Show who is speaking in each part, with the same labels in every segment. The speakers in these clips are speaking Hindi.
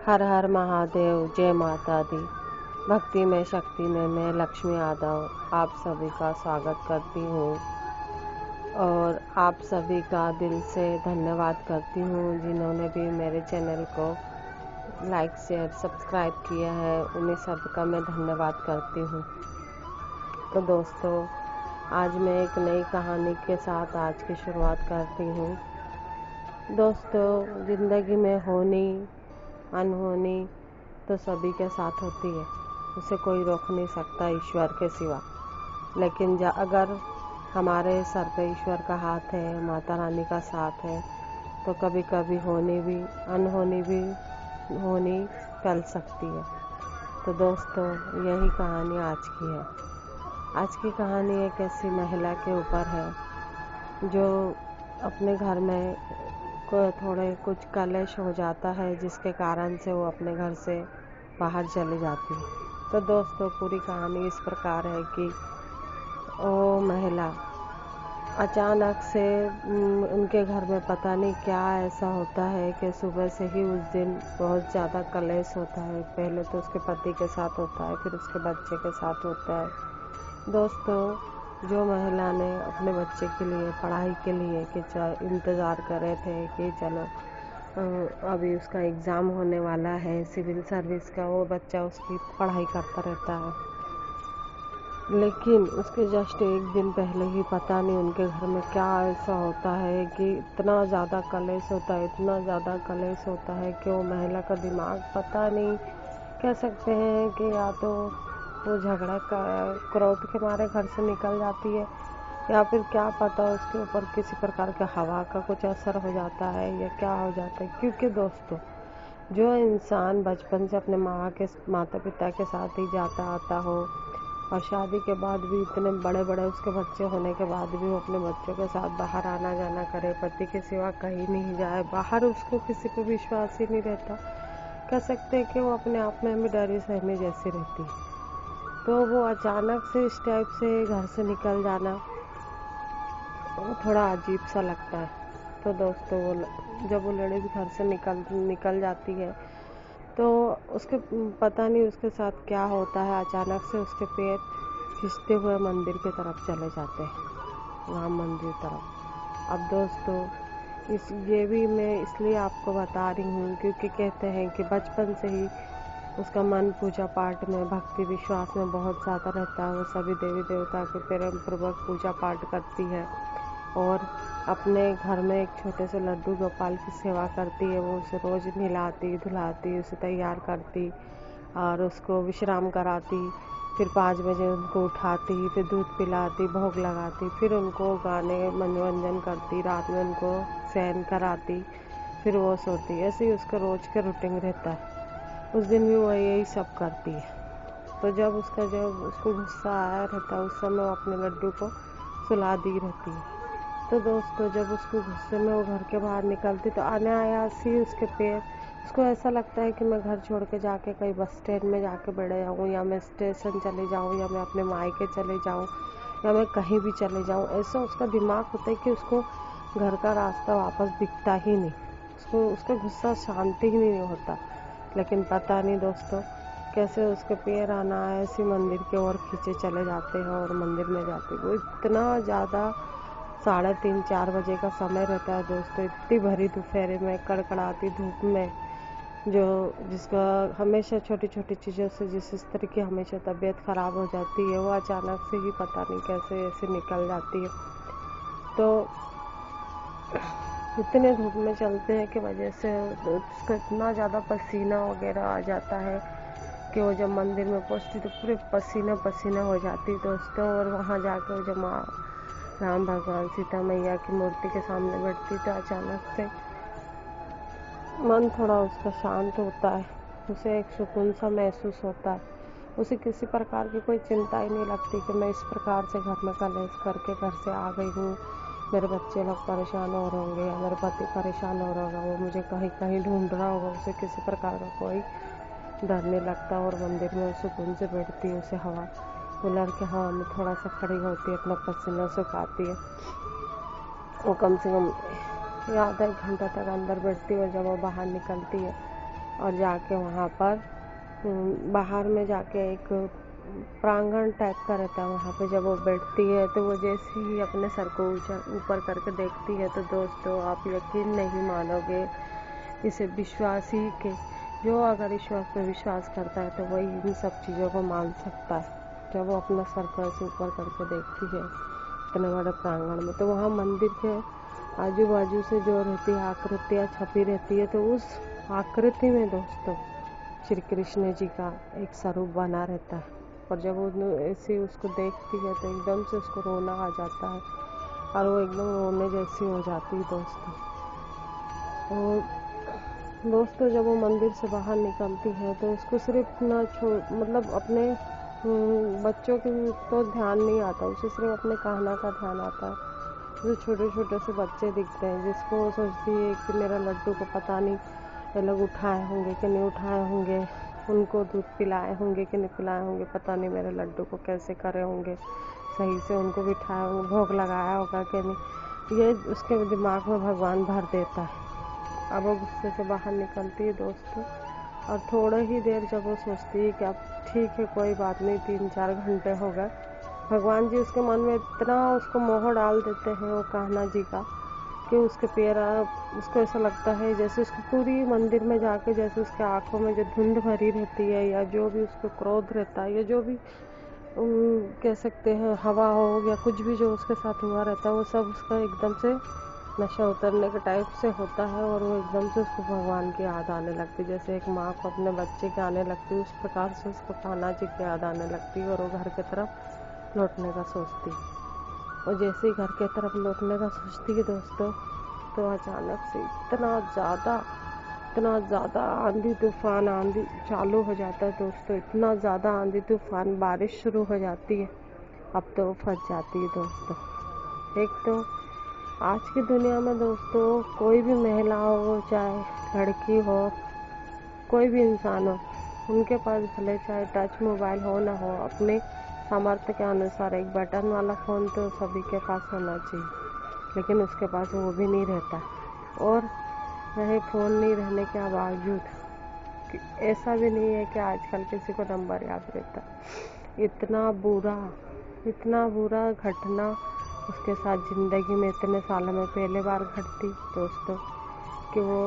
Speaker 1: हर हर महादेव, जय माता दी। भक्ति में शक्ति में मैं लक्ष्मी यादव आप सभी का स्वागत करती हूँ और आप सभी का दिल से धन्यवाद करती हूँ जिन्होंने भी मेरे चैनल को लाइक शेयर सब्सक्राइब किया है। उन्हीं सब का मैं धन्यवाद करती हूँ। तो दोस्तों, आज मैं एक नई कहानी के साथ आज की शुरुआत करती हूँ। दोस्तों, ज़िंदगी में होनी अनहोनी तो सभी के साथ होती है, उसे कोई रोक नहीं सकता ईश्वर के सिवा। लेकिन अगर हमारे सर पे ईश्वर का हाथ है, माता रानी का साथ है, तो कभी कभी होनी भी अनहोनी भी होनी टल सकती है। तो दोस्तों, यही कहानी आज की है। आज की कहानी एक ऐसी महिला के ऊपर है जो अपने घर में थोड़े कुछ कलेश हो जाता है, जिसके कारण से वो अपने घर से बाहर चली जाती है। तो दोस्तों, पूरी कहानी इस प्रकार है कि वो महिला अचानक से उनके घर में पता नहीं क्या ऐसा होता है कि सुबह से ही उस दिन बहुत ज़्यादा कलेश होता है। पहले तो उसके पति के साथ होता है, फिर उसके बच्चे के साथ होता है। दोस्तों, जो महिला ने अपने बच्चे के लिए पढ़ाई के लिए कि इंतज़ार कर रहे थे कि चलो अभी उसका एग्ज़ाम होने वाला है सिविल सर्विस का, वो बच्चा उसकी पढ़ाई करता रहता है। लेकिन उसके जस्ट एक दिन पहले ही पता नहीं उनके घर में क्या ऐसा होता है कि इतना ज़्यादा कलेश होता है, इतना ज़्यादा कलेश होता है कि वो महिला का दिमाग पता नहीं, कह सकते हैं कि या तो वो झगड़ा का क्रोध के मारे घर से निकल जाती है, या फिर क्या पता उसके ऊपर किसी प्रकार का हवा का कुछ असर हो जाता है या क्या हो जाता है। क्योंकि दोस्तों, जो इंसान बचपन से अपने माता पिता के साथ ही जाता आता हो और शादी के बाद भी इतने बड़े बड़े उसके बच्चे होने के बाद भी वो अपने बच्चों के साथ बाहर आना जाना करे, पति के सिवा कहीं नहीं जाए, बाहर उसको किसी पे विश्वास ही नहीं रहता, कह सकते हैं कि वो अपने आप में भी डरी सहमी जैसी रहती है। तो वो अचानक से इस टाइप से घर से निकल जाना वो थोड़ा अजीब सा लगता है। तो दोस्तों, जब वो लेडीज़ घर से निकल जाती है तो उसके पता नहीं उसके साथ क्या होता है, अचानक से उसके पैर खिंचते हुए मंदिर की तरफ चले जाते हैं, राम मंदिर तरफ। अब दोस्तों, ये भी मैं इसलिए आपको बता रही हूँ क्योंकि कहते हैं कि बचपन से ही उसका मन पूजा पाठ में भक्ति विश्वास में बहुत ज़्यादा रहता है। वो सभी देवी देवता के प्रेम पूर्वक पूजा पाठ करती है और अपने घर में एक छोटे से लड्डू गोपाल की सेवा करती है। वो उसे रोज़ नहलाती धुलाती, उसे तैयार करती और उसको विश्राम कराती, फिर 5 बजे उनको उठाती, फिर दूध पिलाती, भोग लगाती, फिर उनको गाने मनोरंजन करती, रात में उनको शयन कराती, फिर वो सोती। ऐसे ही उसका रोज़ का रूटीन रहता है। उस दिन भी वो यही सब करती है। तो जब उसको गुस्सा आया रहता है, उस समय वो अपने लड्डू को सुला दी रहती है। तो दोस्तों, जब उसको गुस्से में वो घर के बाहर निकलती तो अनायास ही उसके पैर, उसको ऐसा लगता है कि मैं घर छोड़ के जाके कहीं बस स्टैंड में जाके बैठ जाऊँ, या मैं स्टेशन चले जाऊँ, या मैं अपने मायके चले जाऊँ, या मैं कहीं भी चले जाऊँ। ऐसा उसका दिमाग होता है कि उसको घर का रास्ता वापस दिखता ही नहीं, उसका गुस्सा शांति ही नहीं होता। लेकिन पता नहीं दोस्तों, कैसे उसके पैर अनायासी मंदिर की ओर खींचे चले जाते हैं और मंदिर में जाते हैं। वो इतना ज़्यादा 3:30-4 बजे का समय रहता है दोस्तों, इतनी भरी दोपहर में कड़कड़ाती धूप में, जिसका हमेशा छोटी छोटी चीज़ों से जिस स्त्री की हमेशा तबीयत ख़राब हो जाती है, वो अचानक से ही पता नहीं कैसे ऐसे निकल जाती है। तो इतने धूप में चलते हैं कि वजह से उसका इतना ज़्यादा पसीना वगैरह आ जाता है कि वो जब मंदिर में पहुंचती तो पूरे पसीना पसीना हो जाती दोस्तों। और वहाँ जाकर वो जब माँ राम भगवान सीता मैया की मूर्ति के सामने बैठती तो अचानक से मन थोड़ा उसका शांत होता है, उसे एक सुकून सा महसूस होता है। उसे किसी प्रकार की कोई चिंता ही नहीं लगती कि मैं इस प्रकार से घर में कलेश करके घर से आ गई हूँ, मेरे बच्चे लोग परेशान हो रहे होंगे या मेरे पति परेशान हो रहा होगा, वो मुझे कहीं कहीं ढूंढ रहा होगा। उसे किसी प्रकार का कोई डर नहीं लगता और मंदिर में सुकून से बैठती है। उसे हवा कूलर के हवा में थोड़ा सा खड़ी होती है, अपना पसीना सुखाती है। वो कम से कम आधा 1 घंटा तक अंदर बैठती है और जब वो बाहर निकलती है और जाके वहाँ पर बाहर में जाके एक प्रांगण टाइप का रहता है, वहाँ पे जब वो बैठती है तो वो जैसे ही अपने सर को ऊपर करके देखती है तो दोस्तों आप यकीन नहीं मानोगे, इसे विश्वासी के जो अगर ईश्वर पे विश्वास करता है तो वही इन सब चीज़ों को मान सकता है। जब वो अपना सर को ऐसे ऊपर करके देखती है इतने बड़े प्रांगण में, तो वहाँ मंदिर के आजू बाजू से जो रहती है आकृतियाँ छपी रहती है, तो उस आकृति में दोस्तों श्री कृष्ण जी का एक स्वरूप बना रहता है। और जब वो ऐसे उसको देखती है तो एकदम से उसको रोना आ जाता है और वो एकदम रोने जैसी हो जाती है दोस्तों। और दोस्तों जब वो मंदिर से बाहर निकलती है तो उसको सिर्फ मतलब अपने बच्चों के तो ध्यान नहीं आता, उसे सिर्फ अपने कहना का ध्यान आता है। जो छोटे छोटे से बच्चे दिखते हैं जिसको वो सोचती है कि मेरा लड्डू को पता नहीं ये लोग उठाए होंगे कि नहीं उठाए होंगे, उनको दूध पिलाए होंगे कि नहीं पिलाए होंगे, पता नहीं मेरे लड्डू को कैसे करे होंगे, सही से उनको बिठाया होंगे, भोग लगाया होगा कि नहीं, ये उसके दिमाग में भगवान भर देता है। अब वो गुस्से से बाहर निकलती है दोस्तों, और थोड़ा ही देर जब वो सोचती है कि अब ठीक है कोई बात नहीं, 3-4 घंटे हो गए, भगवान जी उसके मन में इतना उसको मोह डाल देते हैं वो कान्हा जी का कि उसके पैर उसको ऐसा लगता है जैसे उसको पूरी मंदिर में जाके जैसे उसके आंखों में जो धुंध भरी रहती है या जो भी उसको क्रोध रहता है या जो भी कह सकते हैं हवा हो या कुछ भी जो उसके साथ हुआ रहता है, वो सब उसका एकदम से नशा उतरने के टाइप से होता है और वो एकदम से उसको भगवान की याद आने लगती है। जैसे एक माँ को अपने बच्चे की आने लगती है उस प्रकार से उसको कान्हा जी की याद आने लगती है और वो घर की तरफ लौटने का सोचती है। और जैसे ही घर की तरफ लौटने का सोचती है दोस्तों, तो अचानक से इतना ज़्यादा आंधी तूफान आंधी चालू हो जाता है दोस्तों, इतना ज़्यादा आंधी तूफान बारिश शुरू हो जाती है। अब तो वो फंस जाती है दोस्तों। एक तो आज की दुनिया में दोस्तों कोई भी महिला हो चाहे लड़की हो, कोई भी इंसान हो, उनके पास भले चाहे टच मोबाइल हो ना हो, अपने सामर्थ्य के अनुसार एक बटन वाला फ़ोन तो सभी के पास होना चाहिए, लेकिन उसके पास वो भी नहीं रहता। और वह फ़ोन नहीं रहने के बावजूद ऐसा भी नहीं है कि आजकल किसी को नंबर याद रहता। इतना बुरा घटना उसके साथ ज़िंदगी में इतने सालों में पहले बार घटती दोस्तों कि वो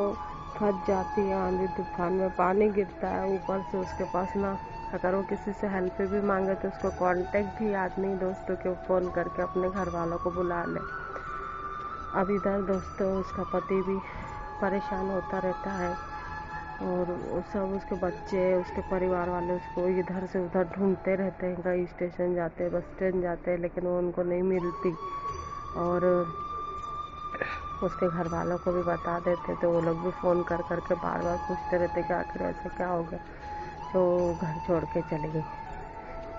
Speaker 1: फंस जाती है आंधी तूफान में, पानी गिरता है ऊपर से उसके पास ना, अगर वो किसी से हेल्प भी मांगे तो उसको कांटेक्ट भी याद नहीं दोस्तों कि वो फ़ोन करके अपने घर वालों को बुला ले। अब इधर दोस्तों उसका पति भी परेशान होता रहता है और सब उसके बच्चे उसके परिवार वाले उसको इधर से उधर ढूंढते रहते हैं, कहीं स्टेशन जाते हैं बस स्टैंड जाते हैं, लेकिन वो उनको नहीं मिलती। और उसके घर वालों को भी बता देते तो वो लोग भी फ़ोन कर करके बार बार पूछते रहते कि आखिर ऐसा क्या हो गया जो घर छोड़ के चली गई।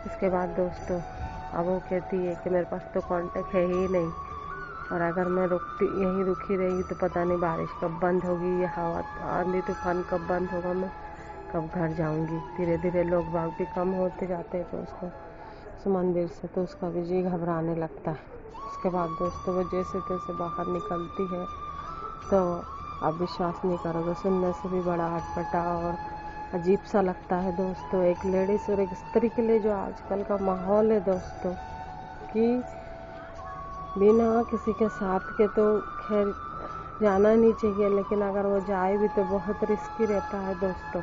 Speaker 1: इसके बाद दोस्तों अब वो कहती है कि मेरे पास तो कांटेक्ट है ही नहीं, और अगर मैं यहीं रुकी रही तो पता नहीं बारिश कब बंद होगी, ये हवा आंधी तूफान कब बंद होगा, मैं कब घर जाऊंगी। धीरे धीरे लोग बाग भी कम होते जाते हैं तो उसको उस मंदिर से तो उसका भी जी घबराने लगता है। उसके बाद दोस्तों वो जैसे तैसे बाहर निकलती है तो आप विश्वास नहीं करोगे, सुनने से भी बड़ा अटपटा और अजीब सा लगता है दोस्तों। एक लेडीज़ और एक स्त्री के लिए जो आजकल का माहौल है दोस्तों कि बिना किसी के साथ के तो खैर जाना नहीं चाहिए, लेकिन अगर वो जाए भी तो बहुत रिस्की रहता है दोस्तों।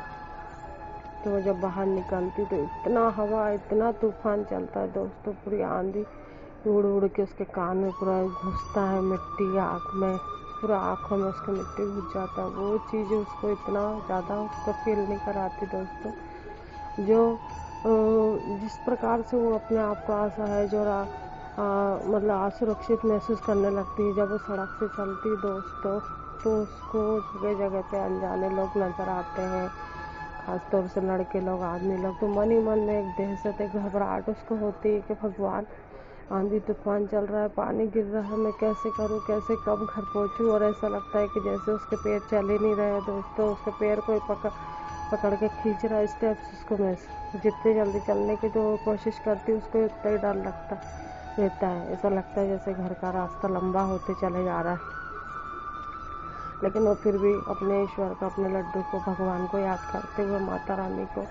Speaker 1: तो वो जब बाहर निकलती तो इतना हवा इतना तूफान चलता है दोस्तों, पूरी आंधी उड़ उड़ के उसके कान में पूरा घुसता है, मिट्टी आँख में पूरा आँखों में उसके मिट्टी घुस जाता है। वो चीज़ें उसको इतना ज़्यादा उसको फील नहीं कराती दोस्तों, जो जिस प्रकार से वो अपने आप को असहज और मतलब असुरक्षित महसूस करने लगती है जब वो सड़क से चलती है दोस्तों। तो उसको जगह जगह पे अनजाने लोग नज़र आते हैं, खासतौर से लड़के लोग आदमी लोग, तो मन ही मन में एक दहशत एक घबराहट उसको होती है कि भगवान आंधी तूफान चल रहा है, पानी गिर रहा है, मैं कैसे करूं, कैसे कब घर पहुंचूं। और ऐसा लगता है कि जैसे उसके पैर चल ही नहीं रहे दोस्तों, उसके पैर कोई पकड़ के खींच रहा है स्टेप्स उसको। मैं जितने जल्दी चलने की तो कोशिश करती हूँ उसको उतना ही डर लगता रहता है। ऐसा लगता है जैसे घर का रास्ता लंबा होते चले जा रहा है, लेकिन वो फिर भी अपने ईश्वर को, अपने लड्डू को, भगवान को याद करते हुए, माता रानी को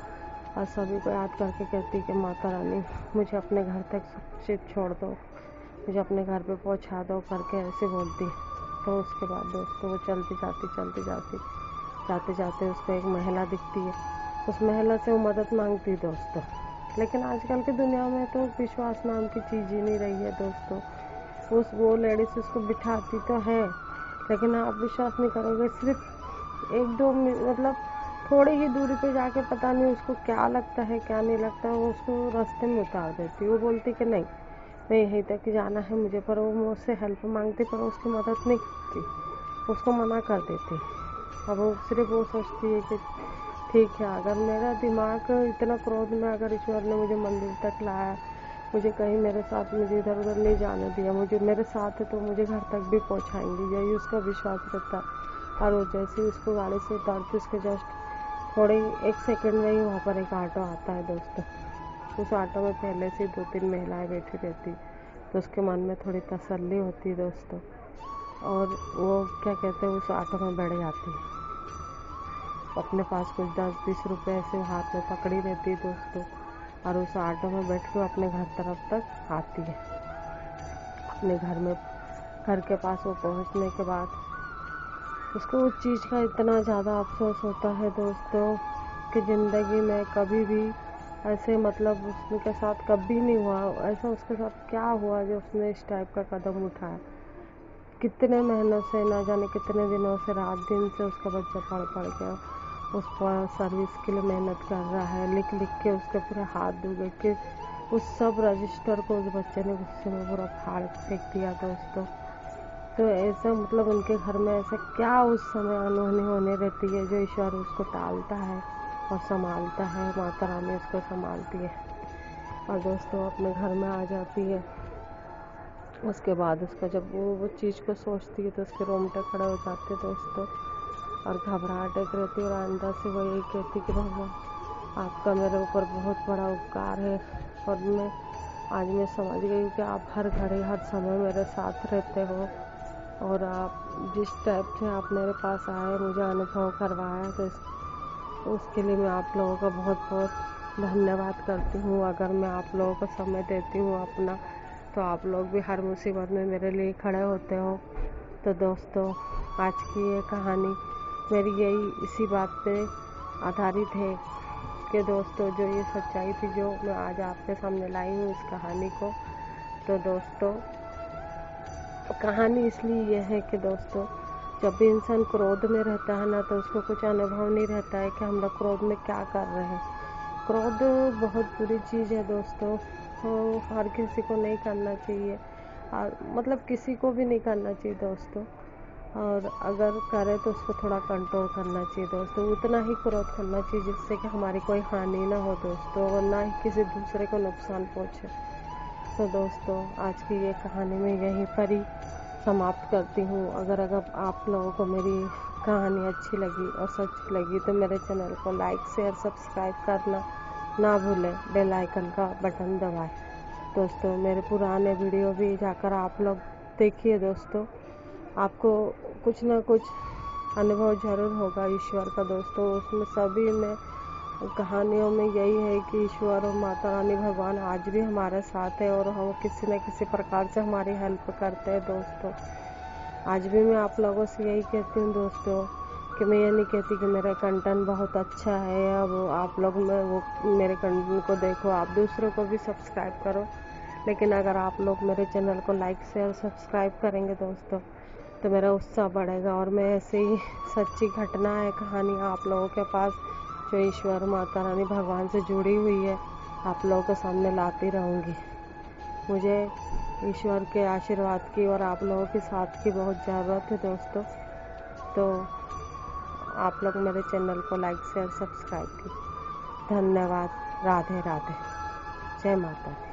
Speaker 1: और सभी को याद करके कहती कि माता रानी मुझे अपने घर तक सुरक्षित छोड़ दो, मुझे अपने घर पे पहुंचा दो करके ऐसे बोलती। तो उसके बाद दोस्तों वो जाते जाते उसको एक महिला दिखती है। उस महिला से वो मदद मांगती दोस्तों। लेकिन आजकल की दुनिया में तो विश्वास नाम की चीज़ ही नहीं रही है दोस्तों। वो लेडीज उसको बिठाती तो है, लेकिन आप विश्वास नहीं करोगे, सिर्फ एक दो मतलब थोड़ी ही दूरी पे जाके पता नहीं उसको क्या लगता है क्या नहीं लगता है, वो उसको रास्ते में उतार देती। वो बोलती कि नहीं, मैं यहीं तक जाना है मुझे, पर वो मुझसे हेल्प मांगती पर उसकी मदद नहीं करती, उसको मना कर देती। अब वो सिर्फ वो सोचती है कि ठीक है, अगर मेरा दिमाग इतना क्रोध में, अगर ईश्वर ने मुझे मंदिर तक लाया, मुझे कहीं मेरे साथ, मुझे इधर उधर नहीं जाने दिया, मुझे मेरे साथ है तो मुझे घर तक भी पहुंचाएंगे, यही उसका विश्वास रहता है। और वो जैसे ही उसको गाड़ी से उतारती, उसके जस्ट थोड़े 1 सेकंड में ही वहाँ पर एक ऑटो आता है दोस्तों। उस ऑटो में पहले से 2-3 महिलाएं बैठी रहती, तो उसके मन में थोड़ी तसल्ली होती है दोस्तों। और वो क्या कहते हैं, उस ऑटो में बैठ जाती है। अपने पास कुछ 10-20 रुपए ऐसे हाथ में पकड़ी रहती है दोस्तों, और उस ऑटो में बैठ के अपने घर तरफ तक आती है। अपने घर के पास वो पहुंचने के बाद उसको उस चीज़ का इतना ज़्यादा अफसोस होता है दोस्तों कि ज़िंदगी में कभी भी ऐसे मतलब उसके साथ कभी नहीं हुआ ऐसा। उसके साथ क्या हुआ जो उसने इस टाइप का कदम उठाया। कितने महीनों से, ना जाने कितने दिनों से, रात दिन से उसका बच्चा पढ़ के उस पर सर्विस के लिए मेहनत कर रहा है, लिख के उसके पूरे हाथ धो गए कि उस सब रजिस्टर को उस बच्चे ने गुस्से में पूरा फाड़ फेंक दिया दोस्तों। तो ऐसा मतलब उनके घर में ऐसा क्या उस समय अनहोनी होने रहती है जो ईश्वर उसको टालता है और संभालता है, माता रानी उसको संभालती है और दोस्तों अपने घर में आ जाती है। उसके बाद उसका जब वो चीज़ को सोचती है तो उसके रोंगटे खड़े हो जाते दोस्तों और घबराहट एक रहती है। और अंदर से वो यही कहती कि भगवान आपका मेरे ऊपर बहुत बड़ा उपकार है और आज मैं समझ गई हूँ कि आप हर घड़ी हर समय मेरे साथ रहते हो और आप जिस टाइप से आप मेरे पास आए, मुझे अनुभव करवाया, तो उसके लिए मैं आप लोगों का बहुत बहुत धन्यवाद करती हूँ। अगर मैं आप लोगों को समय देती हूँ अपना, तो आप लोग भी हर मुसीबत में मेरे लिए खड़े होते हो। तो दोस्तों आज की ये कहानी मेरी यही इसी बात पे आधारित है कि दोस्तों जो ये सच्चाई थी जो मैं आज आपके सामने लाई हूँ इस कहानी को। तो दोस्तों कहानी इसलिए यह है कि दोस्तों जब भी इंसान क्रोध में रहता है ना, तो उसको कुछ अनुभव नहीं रहता है कि हम लोग क्रोध में क्या कर रहे हैं। क्रोध बहुत बुरी चीज़ है दोस्तों, हर किसी को नहीं करना चाहिए और मतलब किसी को भी नहीं करना चाहिए दोस्तों। और अगर करे तो उसको थोड़ा कंट्रोल करना चाहिए दोस्तों, उतना ही क्रोध करना चाहिए जिससे कि हमारी कोई हानि ना हो दोस्तों और ना ही किसी दूसरे को नुकसान पहुँचे। तो दोस्तों आज की ये कहानी मैं यहीं पर ही समाप्त करती हूँ। अगर आप लोगों को मेरी कहानी अच्छी लगी और सच लगी तो मेरे चैनल को लाइक शेयर सब्सक्राइब करना ना भूलें, बेल आइकन का बटन दबाएं। दोस्तों मेरे पुराने वीडियो भी जाकर आप लोग देखिए दोस्तों, आपको कुछ ना कुछ अनुभव ज़रूर होगा ईश्वर का दोस्तों। उसमें सभी में कहानियों में यही है कि ईश्वर और माता रानी भगवान आज भी हमारे साथ है और हम किसी न किसी प्रकार से हमारी हेल्प करते हैं दोस्तों। आज भी मैं आप लोगों से यही कहती हूँ दोस्तों कि मैं ये नहीं कहती कि मेरा कंटेंट बहुत अच्छा है, अब आप लोग मेरे कंटेंट को देखो, आप दूसरों को भी सब्सक्राइब करो। लेकिन अगर आप लोग मेरे चैनल को लाइक शेयर सब्सक्राइब करेंगे दोस्तों तो मेरा उत्साह बढ़ेगा और मैं ऐसे ही सच्ची घटना है कहानी आप लोगों के पास जो ईश्वर माता रानी भगवान से जुड़ी हुई है आप लोगों के सामने लाती रहूँगी। मुझे ईश्वर के आशीर्वाद की और आप लोगों के साथ की बहुत ज़रूरत है दोस्तों। तो आप लोग मेरे चैनल को लाइक शेयर सब्सक्राइब की। धन्यवाद। राधे राधे। जय माता दी।